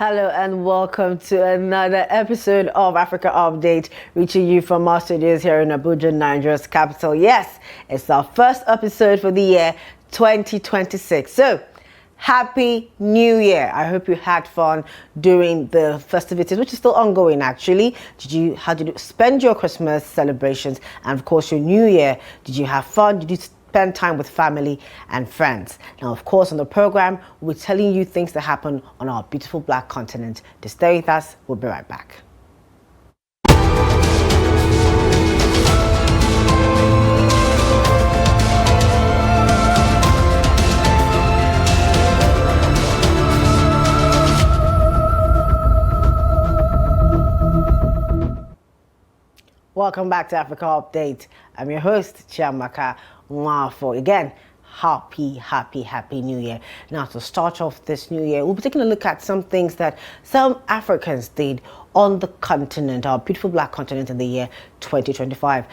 Hello and welcome to another episode of Africa Update, reaching you from our studios here in Abuja, Nigeria's capital. Yes, it's our first episode for the year 2026. So, Happy New Year. I hope you had fun during the festivities, which is still ongoing actually. How did you spend your Christmas celebrations? And of course your New Year, did you have fun? Did you spend time with family and friends? Now, of course, on the program, we're telling you things that happen on our beautiful black continent. To stay with us, we'll be right back. Welcome back to Africa Update. I'm your host, Chiamaka Nwafor. Again, happy New Year. Now, to start off this new year, we'll be taking a look at some things that some Africans did on the continent, our beautiful black continent, in the year 2025.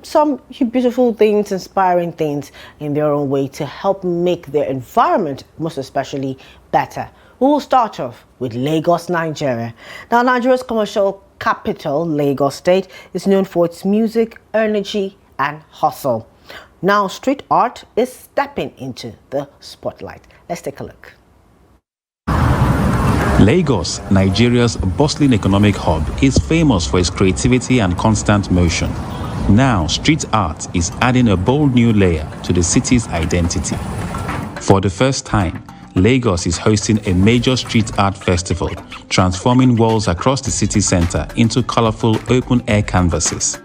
Some beautiful things, inspiring things in their own way to help make their environment, most especially, better. We will start off with Lagos, Nigeria. Now, Nigeria's commercial capital, Lagos State, is known for its music, energy, and hustle. Now, street art is stepping into the spotlight. Let's take a look. Lagos, Nigeria's bustling economic hub, is famous for its creativity and constant motion. Now, street art is adding a bold new layer to the city's identity. For the first time, Lagos is hosting a major street art festival, transforming walls across the city center into colorful open-air canvases.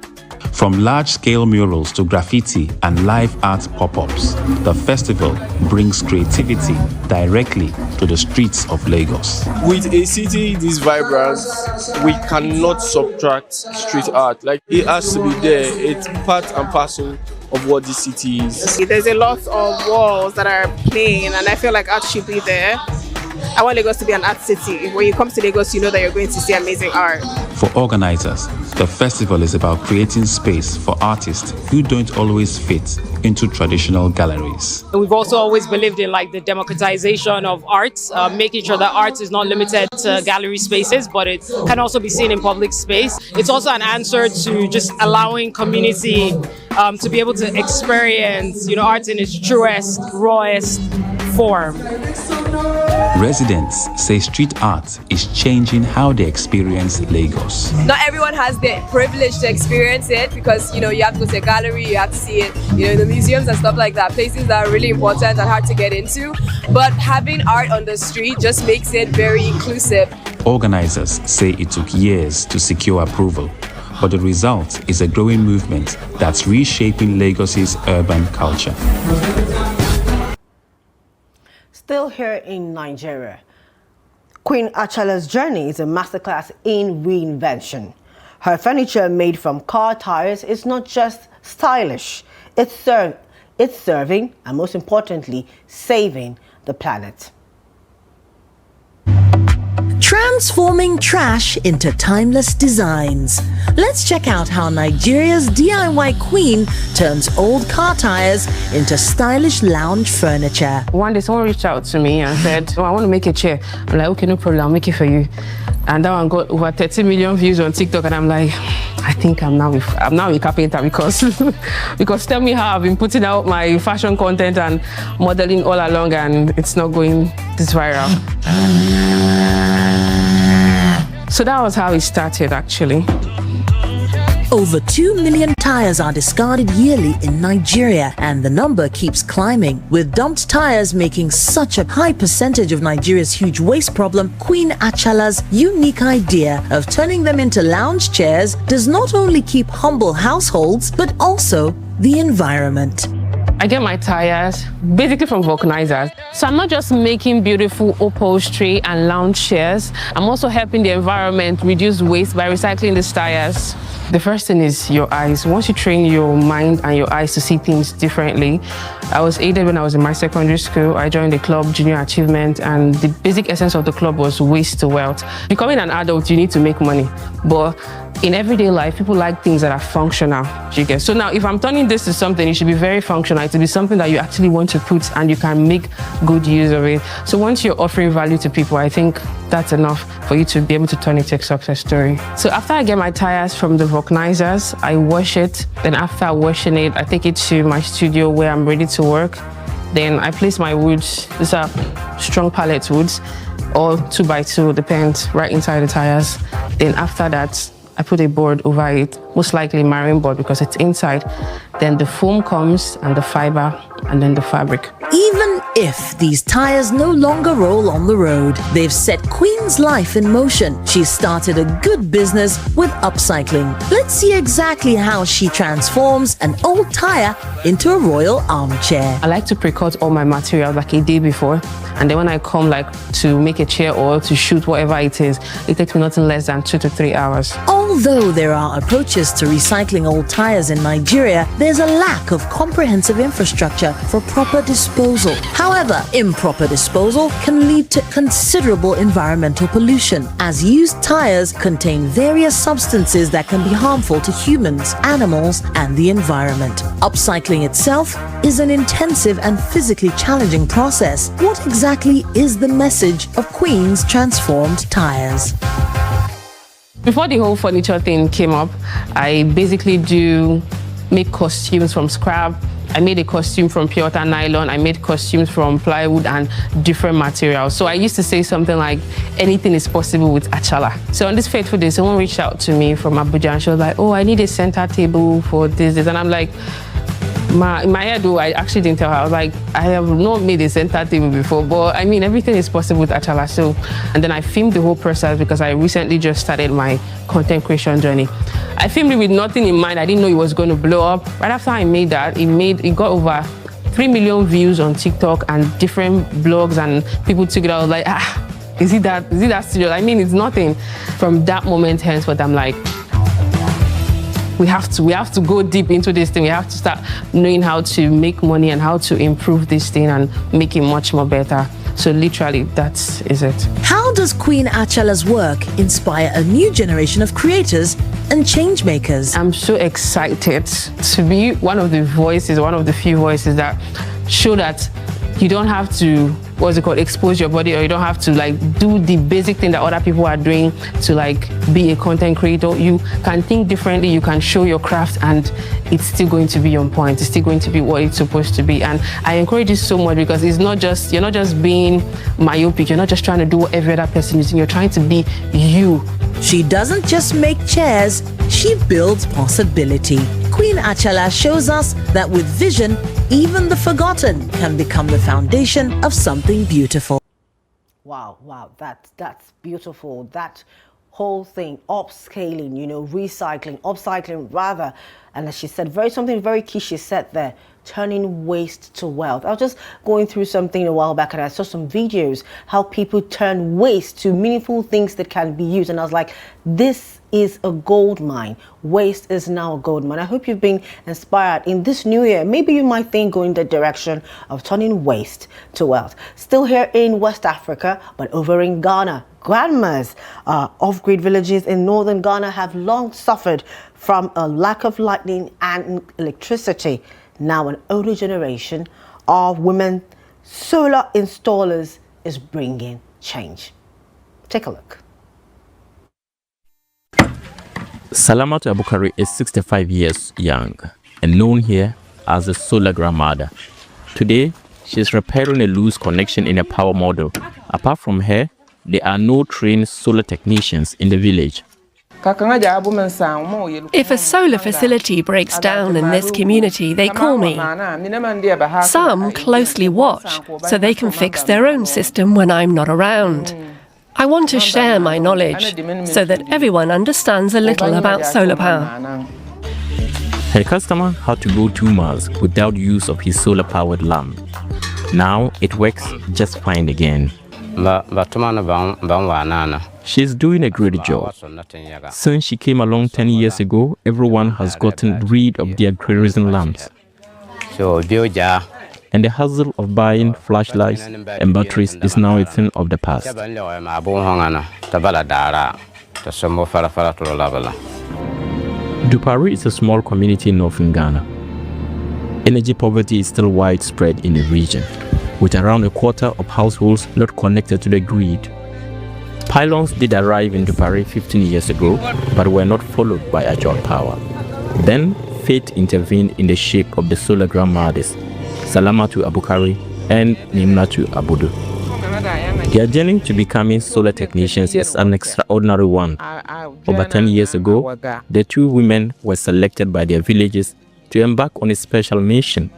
From large-scale murals to graffiti and live art pop-ups, the festival brings creativity directly to the streets of Lagos. With a city this vibrant, we cannot subtract street art. Like, it has to be there. It's part and parcel of what the city is. There's a lot of walls that are plain, and I feel like art should be there. I want Lagos to be an art city. When you come to Lagos, you know that you're going to see amazing art. For organizers, the festival is about creating space for artists who don't always fit into traditional galleries. We've also always believed in the democratization of art, making sure that art is not limited to gallery spaces, but it can also be seen in public space. It's also an answer to just allowing community to be able to experience, art in its truest, rawest form. Residents say street art is changing how they experience Lagos. Not everyone has the privilege to experience it because, you have to go to a gallery, you have to see it, in the museums and stuff like that, places that are really important and hard to get into. But having art on the street just makes it very inclusive. Organizers say it took years to secure approval, but the result is a growing movement that's reshaping Lagos's urban culture. Still here in Nigeria, Queen Achalla's journey is a masterclass in reinvention. Her furniture made from car tires is not just stylish, it's serving and, most importantly, saving the planet. Transforming trash into timeless designs. Let's check out how Nigeria's DIY queen turns old car tires into stylish lounge furniture. One day someone reached out to me and said, I want to make a chair. I'm like, okay, no problem, I'll make it for you. And that one got over 30 million views on TikTok, and I'm like, I think I'm now a carpenter because tell me how I've been putting out my fashion content and modeling all along, and it's not going this viral. So that was how it started, actually. Over 2 million tires are discarded yearly in Nigeria, and the number keeps climbing. With dumped tires making such a high percentage of Nigeria's huge waste problem, Queen Achalla's unique idea of turning them into lounge chairs does not only keep humble households, but also the environment. I get my tires basically from vulcanizers. So I'm not just making beautiful upholstery and lounge chairs, I'm also helping the environment reduce waste by recycling these tires. The first thing is your eyes. Once you train your mind and your eyes to see things differently, I was aided when I was in my secondary school. I joined the club, Junior Achievement, and the basic essence of the club was waste to wealth. Becoming an adult, you need to make money. But in everyday life, people like things that are functional. You get? So now, if I'm turning this to something, it should be very functional. It should be something that you actually want to put and you can make good use of it. So once you're offering value to people, I think that's enough for you to be able to turn it to a success story. So after I get my tires from the vulcanizers, I wash it. Then after washing it, I take it to my studio where I'm ready to work. Then I place my woods. These are strong pallet woods, or 2x2, depends, right inside the tires. Then after that, I put a board over it, most likely marine board because it's inside. Then the foam comes and the fiber and then the fabric. Even if these tires no longer roll on the road, they've set Queen's life in motion. She started a good business with upcycling. Let's see exactly how she transforms an old tire into a royal armchair. I like to pre-cut all my materials like a day before. And then when I come like to make a chair or to shoot whatever it is, it takes me nothing less than 2 to 3 hours. Although there are approaches to recycling old tires in Nigeria, there's a lack of comprehensive infrastructure for proper disposal. However, improper disposal can lead to considerable environmental pollution, as used tires contain various substances that can be harmful to humans, animals, and the environment. Upcycling itself is an intensive and physically challenging process. What exactly is the message of Queen's transformed tires? Before the whole furniture thing came up, I basically do make costumes from scrap. I made a costume from pure nylon. I made costumes from plywood and different materials. So I used to say something like, anything is possible with Achalla. So on this fateful day, someone reached out to me from Abuja and she was like, oh, I need a center table for this. And I'm like, in my head, though, I actually didn't tell her. I was like, I have not made a center table before, but I mean, everything is possible with Achalla. So, and then I filmed the whole process because I recently just started my content creation journey. I filmed it with nothing in mind. I didn't know it was going to blow up. Right after I made that, it got over 3 million views on TikTok and different blogs, and people took it out. I was like, is it that serious? I mean, it's nothing. From that moment henceforth, I'm like, we have to go deep into this thing. We have to start knowing how to make money and how to improve this thing and make it much more better. So literally, that is it. How does Queen Achalla's work inspire a new generation of creators and change makers? I'm so excited to be one of the few voices that show that you don't have to, expose your body, or you don't have to like do the basic thing that other people are doing to like be a content creator. You can think differently, you can show your craft, and it's still going to be on point. It's still going to be what it's supposed to be. And I encourage you so much because you're not just being myopic, you're not just trying to do what every other person is doing, you're trying to be you. She doesn't just make chairs, she builds possibility. Queen Achalla shows us that with vision, even the forgotten can become the foundation of something beautiful. Wow, that's beautiful. That whole thing, upscaling, recycling, upcycling rather. And as she said, something very key she said there, turning waste to wealth. I was just going through something a while back and I saw some videos how people turn waste to meaningful things that can be used. And I was like, this is a gold mine. Waste is now a gold mine. I hope you've been inspired in this new year. Maybe you might think going the direction of turning waste to wealth. Still here in West Africa, but over in Ghana, grandmas off-grid villages in northern Ghana have long suffered from a lack of lighting and electricity. Now an older generation of women solar installers is bringing change. Take a look. Salamatu Abukari is 65 years young and known here as the solar grandmother. Today, she is repairing a loose connection in a power module. Apart from her, there are no trained solar technicians in the village. If a solar facility breaks down in this community, they call me. Some closely watch so they can fix their own system when I'm not around. I want to share my knowledge so that everyone understands a little about solar power. Her customer had to go 2 miles without use of his solar-powered lamp. Now it works just fine again. She's doing a great job. Since she came along 10 years ago, everyone has gotten rid of their kerosene lamps. And the hassle of buying flashlights and batteries is now a thing of the past. Dupari is a small community in northern Ghana. Energy poverty is still widespread in the region, with around a quarter of households not connected to the grid. Pylons did arrive in Dupari 15 years ago, but were not followed by Achalla power. Then, fate intervened in the shape of the solar grandmothers, Salamatu Abukari and Nimnatu Abudu. Their journey to becoming solar technicians is an extraordinary one. Over 10 years ago, the two women were selected by their villages to embark on a special mission.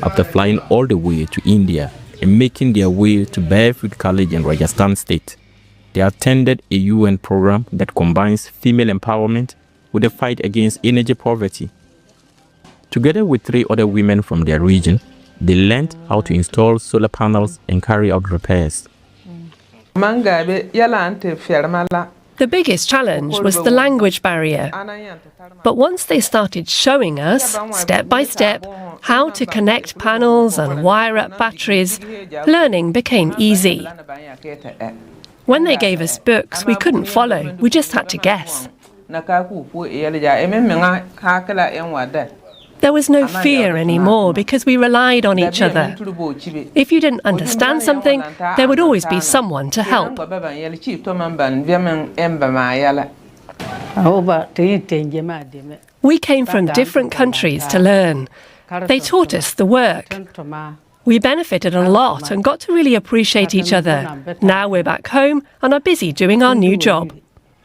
After flying all the way to India and making their way to Barefoot College in Rajasthan state, they attended a UN program that combines female empowerment with the fight against energy poverty. Together with 3 other women from their region, they learned how to install solar panels and carry out repairs. The biggest challenge was the language barrier. But once they started showing us, step by step, how to connect panels and wire up batteries, learning became easy. When they gave us books, we couldn't follow, we just had to guess. There was no fear anymore because we relied on each other. If you didn't understand something, there would always be someone to help. We came from different countries to learn. They taught us the work. We benefited a lot and got to really appreciate each other. Now we're back home and are busy doing our new job.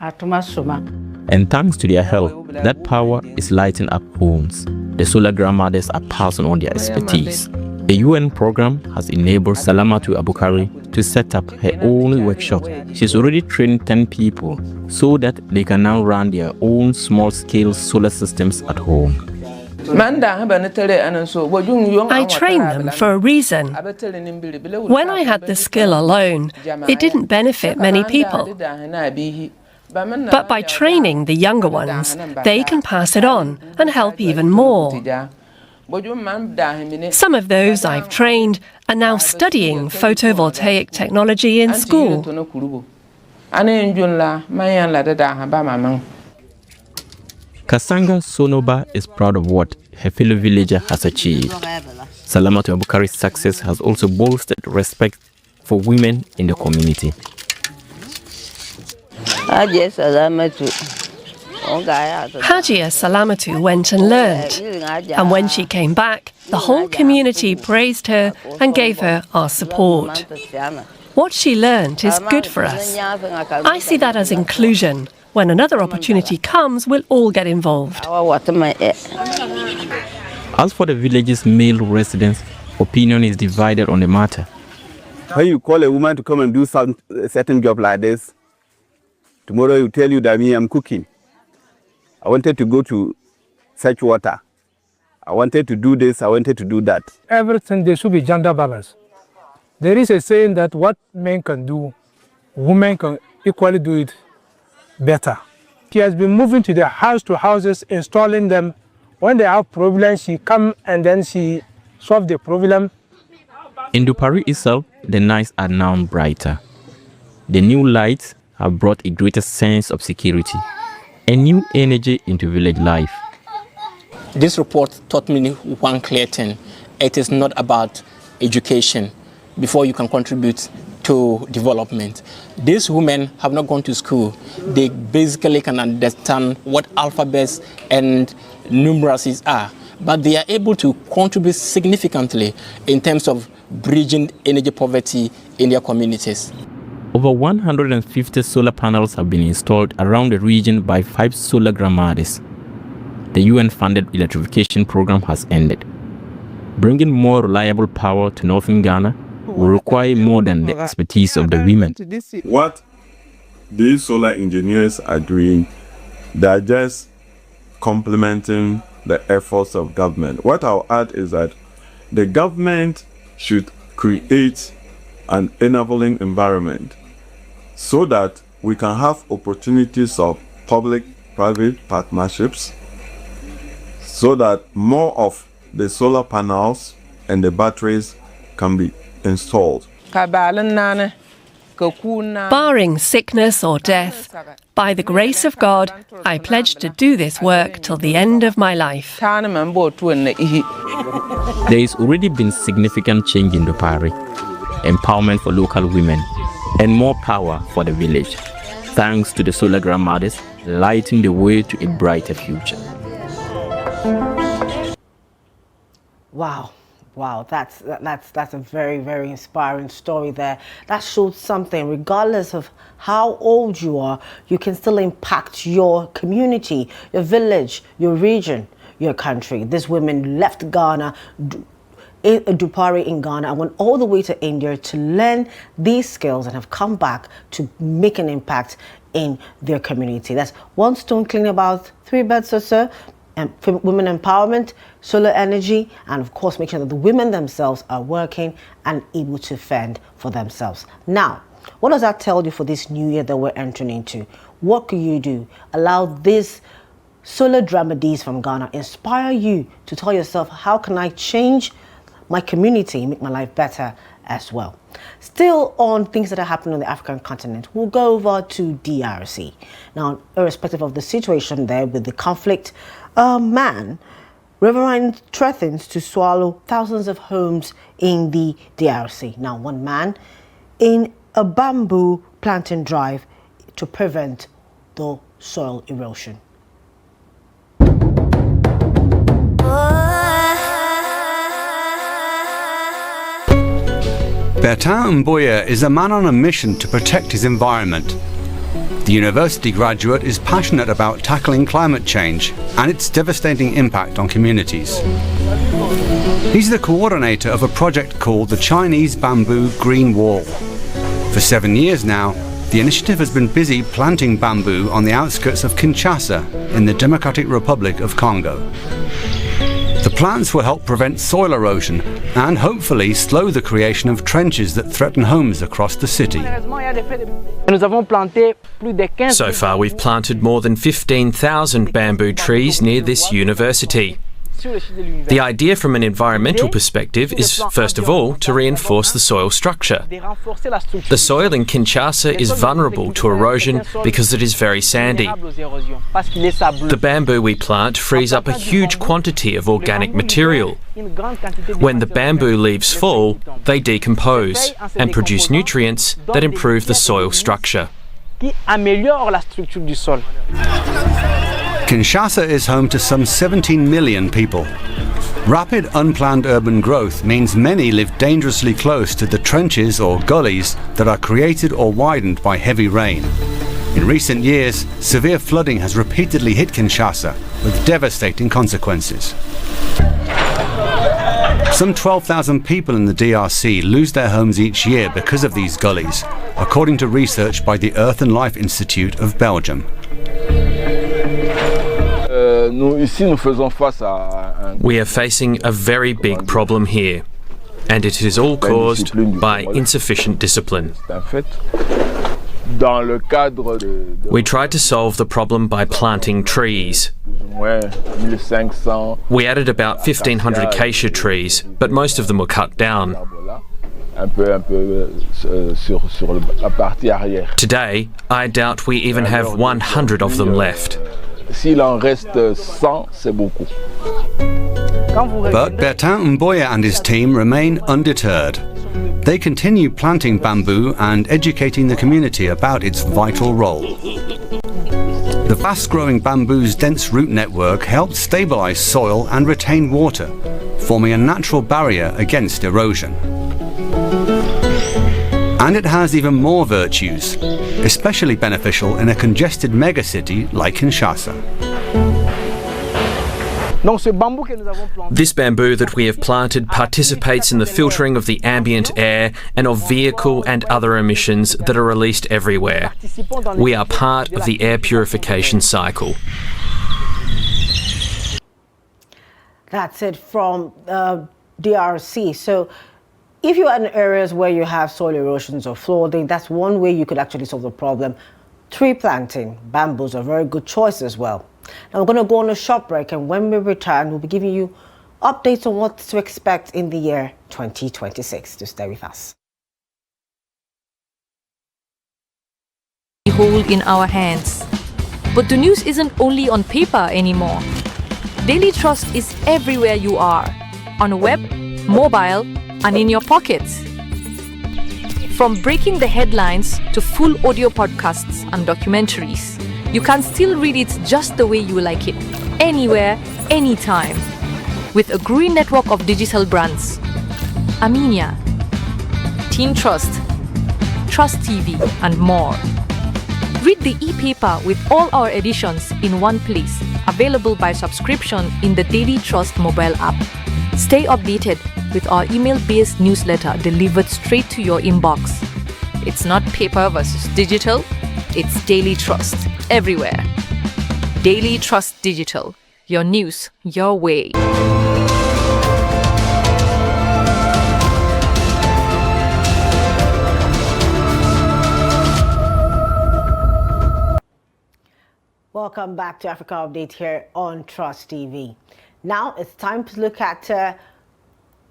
And thanks to their help, that power is lighting up homes. The solar grandmothers are passing on their expertise. A UN program has enabled Salamatu Abukari to set up her own workshop. She's already trained 10 people so that they can now run their own small-scale solar systems at home. I trained them for a reason. When I had the skill alone, it didn't benefit many people. But by training the younger ones, they can pass it on and help even more. Some of those I've trained are now studying photovoltaic technology in school. Kasanga Sonoba is proud of what her fellow villager has achieved. Salamatu Abukari's success has also bolstered respect for women in the community. Hajia Salamatu went and learned, and when she came back, the whole community praised her and gave her our support. What she learned is good for us. I see that as inclusion. When another opportunity comes, we'll all get involved. As for the village's male residents, opinion is divided on the matter. When you call a woman to come and do a certain job like this, tomorrow you tell you that I'm cooking. I wanted to go to fetch water. I wanted to do this, I wanted to do that. Everything, there should be gender balance. There is a saying that what men can do, women can equally do it better. She has been moving to houses, installing them. When they have problems, she come and then she solve the problem. In Dupari itself, the nights are now brighter. The new lights have brought a greater sense of security and new energy into village life. This report taught me one clear thing. It is not about education before you can contribute to development. These women have not gone to school. They basically can understand what alphabets and numeracies are, but they are able to contribute significantly in terms of bridging energy poverty in their communities. Over 150 solar panels have been installed around the region by 5 solar grandmothers. The UN-funded electrification program has ended. Bringing more reliable power to northern Ghana will require more than the expertise of the women. What these solar engineers are doing, they are just complementing the efforts of government. What I'll add is that the government should create an enabling environment so that we can have opportunities of public-private partnerships, so that more of the solar panels and the batteries can be installed. Barring sickness or death, by the grace of God, I pledge to do this work till the end of my life. There has already been significant change in Dupari. Empowerment for local women, and more power for the village, thanks to the solar grandmothers lighting the way to a brighter future. Wow, that's a very, very inspiring story there. That shows something. Regardless of how old you are, you can still impact your community, your village, your region, your country. These women left Ghana, Dupari in Ghana, and went all the way to India to learn these skills and have come back to make an impact in their community. That's one stone cleaning about 3 birds or so. And women empowerment, solar energy, and of course make sure that the women themselves are working and able to fend for themselves. Now, what does that tell you for this new year that we're entering into? What can you do? Allow these solar dramedies from Ghana inspire you to tell yourself, how can I change my community, make my life better as well? Still on things that are happening on the African continent, we'll go over to DRC. Now, irrespective of the situation there with the conflict, a man, Reverend, threatens to swallow thousands of homes in the DRC. Now, one man in a bamboo planting drive to prevent the soil erosion. Bertin Mboya is a man on a mission to protect his environment. The university graduate is passionate about tackling climate change and its devastating impact on communities. He's the coordinator of a project called the Chinese Bamboo Green Wall. For 7 years now, the initiative has been busy planting bamboo on the outskirts of Kinshasa in the Democratic Republic of Congo. The plants will help prevent soil erosion and hopefully slow the creation of trenches that threaten homes across the city. So far, we've planted more than 15,000 bamboo trees near this university. The idea from an environmental perspective is, first of all, to reinforce the soil structure. The soil in Kinshasa is vulnerable to erosion because it is very sandy. The bamboo we plant frees up a huge quantity of organic material. When the bamboo leaves fall, they decompose and produce nutrients that improve the soil structure. Kinshasa is home to some 17 million people. Rapid unplanned urban growth means many live dangerously close to the trenches or gullies that are created or widened by heavy rain. In recent years, severe flooding has repeatedly hit Kinshasa with devastating consequences. Some 12,000 people in the DRC lose their homes each year because of these gullies, according to research by the Earth and Life Institute of Belgium. We are facing a very big problem here, and it is all caused by insufficient discipline. We tried to solve the problem by planting trees. We added about 1,500 acacia trees, but most of them were cut down. Today, I doubt we even have 100 of them left. But Bertin Mboya and his team remain undeterred. They continue planting bamboo and educating the community about its vital role. The fast-growing bamboo's dense root network helps stabilize soil and retain water, forming a natural barrier against erosion. And it has even more virtues, especially beneficial in a congested megacity like Kinshasa. This bamboo that we have planted participates in the filtering of the ambient air and of vehicle and other emissions that are released everywhere. We are part of the air purification cycle. That's it from DRC. So if you're in areas where you have soil erosions or flooding, that's one way you could actually solve the problem. Tree planting, bamboos are a very good choice as well. Now we're going to go on a short break, and when we return, we'll be giving you updates on what to expect in the year 2026. To stay with us. Hold in our hands. But the news isn't only on paper anymore. Daily Trust is everywhere you are, on the web, mobile, and in your pockets. From breaking the headlines to full audio podcasts and documentaries, you can still read it just the way you like it, anywhere, anytime. With a growing network of digital brands, Armenia, Teen Trust, Trust TV, and more. Read the e-paper with all our editions in one place, available by subscription in the Daily Trust mobile app. Stay updated with our email-based newsletter delivered straight to your inbox. It's not paper versus digital, it's Daily Trust, everywhere. Daily Trust Digital, your news, your way. Welcome back to Africa Update here on Trust TV. Now it's time to look at,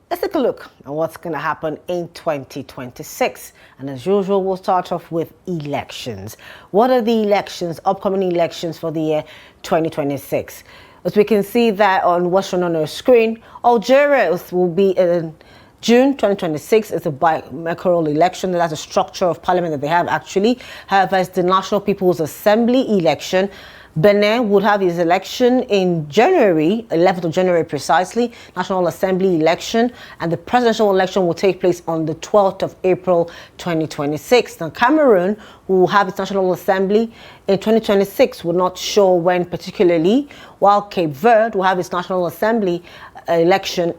let's take a look at what's going to happen in 2026. And as usual, we'll start off with elections. What are the elections, upcoming elections for the year 2026? As we can see that on what's shown on our screen, Algeria will be in June 2026. It's a bicameral election. That's a structure of parliament that they have actually. However, it's the National People's Assembly election. Benin would have his election in January, 11th of January precisely, National Assembly election, and the presidential election will take place on the 12th of April 2026. Now, Cameroon will have its National Assembly in 2026, we're not sure when particularly, while Cape Verde will have its National Assembly election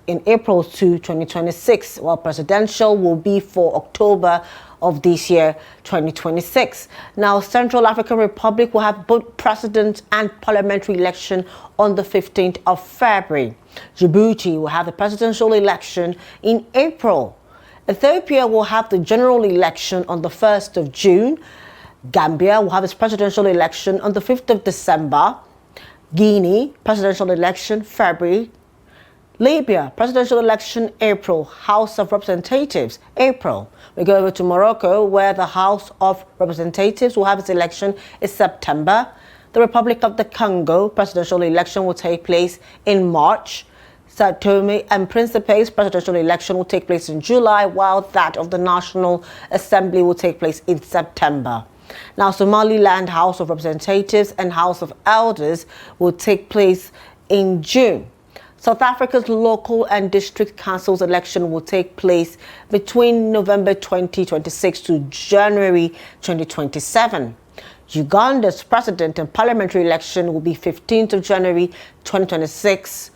in April 2, 2026, while presidential will be for October of this year, 2026. Now, Central African Republic will have both president and parliamentary election on the 15th of February. Djibouti will have the presidential election in April. Ethiopia will have the general election on the 1st of June. Gambia will have its presidential election on the 5th of December. Guinea, presidential election February. Libya, presidential election April. House of Representatives, April. We go over to Morocco, where the House of Representatives will have its election in September. The Republic of the Congo, presidential election will take place in March. Sao Tome and Principe's presidential election will take place in July, while that of the National Assembly will take place in September. Now, Somaliland House of Representatives and House of Elders will take place in June. South Africa's local and district councils election will take place between November 2026 to January 2027. Uganda's president and parliamentary election will be 15th of January 2026.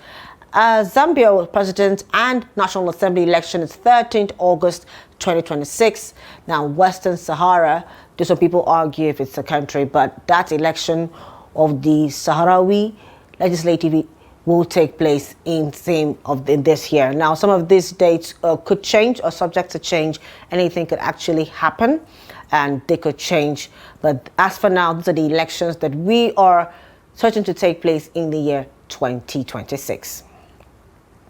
Zambia president and National Assembly election is 13th August 2026. Now, Western Sahara, do some people argue if it's a country, but that election of the Sahrawi legislative will take place in this year. Now, some of these dates could change or subject to change. Anything could actually happen and they could change. But as for now, these are the elections that we are certain to take place in the year 2026.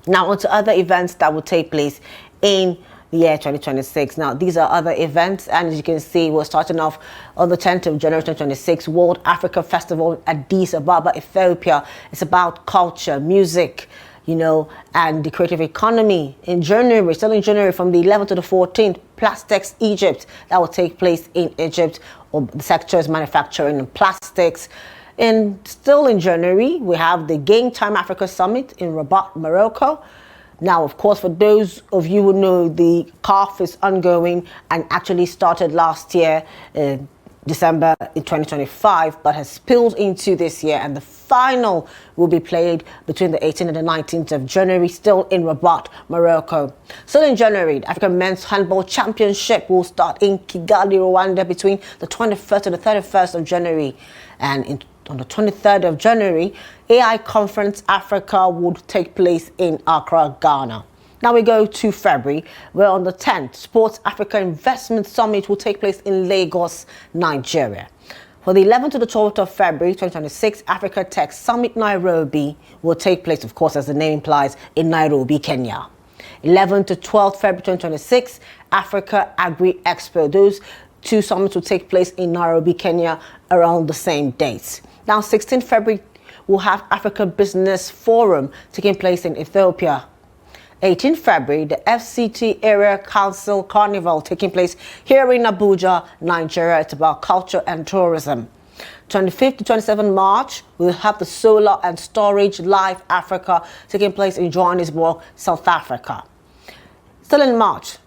Now, on to other events that will take place in the year 2026. Now, these are other events, and as you can see, we're starting off on the 10th of January 2026, World Africa Festival, Addis Ababa, Ethiopia. It's about culture, music, and the creative economy. In January, still in January, from the 11th to the 14th, Plastics Egypt. That will take place in Egypt, or the sector is manufacturing and plastics. And still in January, we have the Game Time Africa Summit in Rabat, Morocco. Now, of course, for those of you who know, the CAF is ongoing and actually started last year, December in 2025, but has spilled into this year, and the final will be played between the 18th and the 19th of January, still in Rabat, Morocco. Still in January, the African Men's Handball Championship will start in Kigali, Rwanda, between the 21st and the 31st of January. And on the 23rd of January, AI Conference Africa would take place in Accra, Ghana. Now we go to February, where on the 10th, Sports Africa Investment Summit will take place in Lagos, Nigeria. For the 11th to the 12th of February 2026, Africa Tech Summit Nairobi will take place, of course, as the name implies, in Nairobi, Kenya. 11th to 12th February 2026, Africa Agri Expo. Those two summits will take place in Nairobi, Kenya, around the same dates. Now, 16th February, we'll have Africa Business Forum taking place in Ethiopia. 18 February, the FCT Area Council Carnival taking place here in Abuja, Nigeria. It's about culture and tourism. 25th to 27th March, we'll have the Solar and Storage Live Africa taking place in Johannesburg, South Africa. Still in March,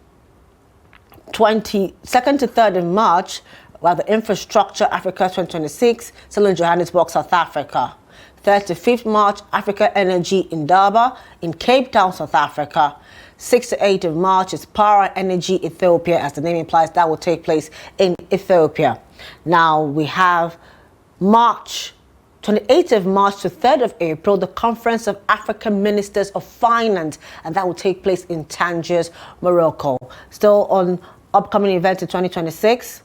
22nd to 3rd of March, we have the Infrastructure Africa 2026, still in Johannesburg, South Africa. 3rd to 5th March, Africa Energy in Durban, in Cape Town, South Africa. 6th to 8th of March is Power Energy Ethiopia, as the name implies, that will take place in Ethiopia. Now we have March, 28th of March to 3rd of April, the Conference of African Ministers of Finance, and that will take place in Tangiers, Morocco. Still on upcoming events in 2026.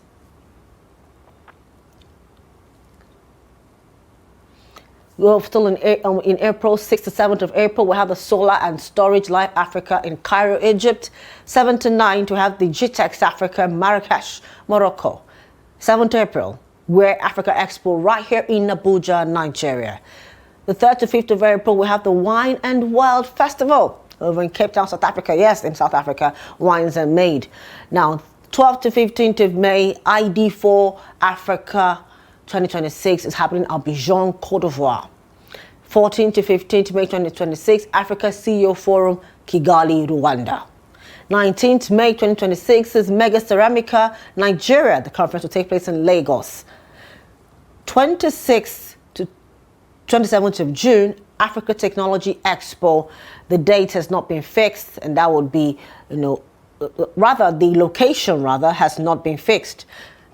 We're still in April, 6th to 7th of April, we have the Solar and Storage Live Africa in Cairo, Egypt. 7th to 9th, we have the GTEX Africa, Marrakesh, Morocco. 7th April, we're Africa Expo right here in Abuja, Nigeria. The 3rd to 5th of April, we have the Wine and World Festival over in Cape Town, South Africa. Yes, in South Africa, wines are made. Now, 12th to 15th of May, ID4 Africa 2026 is happening in Abidjan, Côte d'Ivoire. 14th to 15th May 2026, Africa CEO Forum, Kigali, Rwanda. 19th May 2026 is Mega Ceramica, Nigeria. The conference will take place in Lagos. 26th to 27th of June, Africa Technology Expo. The date has not been fixed, and that would be, rather the location has not been fixed.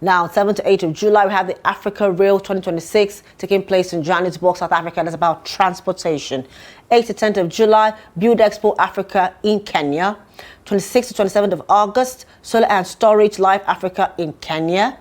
Now, 7th to 8th of July, we have the Africa Rail 2026 taking place in Johannesburg, South Africa. That's about transportation. 8th to 10th of July, Build Expo Africa in Kenya. 26th to 27th of August, Solar and Storage Live Africa in Kenya.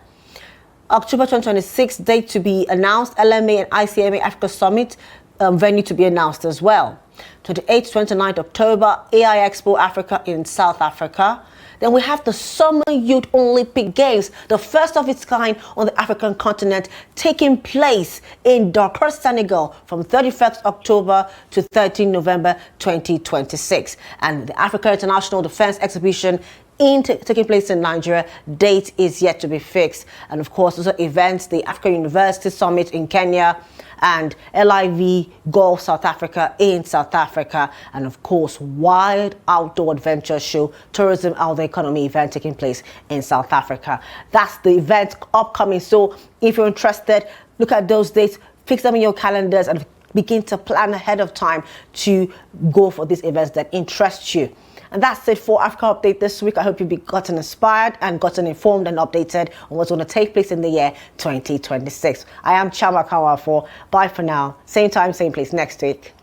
October 2026, date to be announced, LMA and ICMA Africa Summit, venue to be announced as well. 28th to 29th October, AI Expo Africa in South Africa. Then we have the Summer Youth Olympic Games, the first of its kind on the African continent, taking place in Dakar, Senegal from 31st October to 13 November 2026. And the Africa International Defense Exhibition taking place in Nigeria, date is yet to be fixed. And of course, those are events, the Africa University Summit in Kenya and LIV Golf South Africa in South Africa. And of course, Wild Outdoor Adventure Show, Tourism Outdoor Economy event taking place in South Africa. That's the event upcoming. So if you're interested, look at those dates, fix them in your calendars and begin to plan ahead of time to go for these events that interest you. And that's it for Africa Update this week. I hope you've gotten inspired and gotten informed and updated on what's going to take place in the year 2026. I am Chiamaka Nwafor. Bye for now. Same time, same place next week.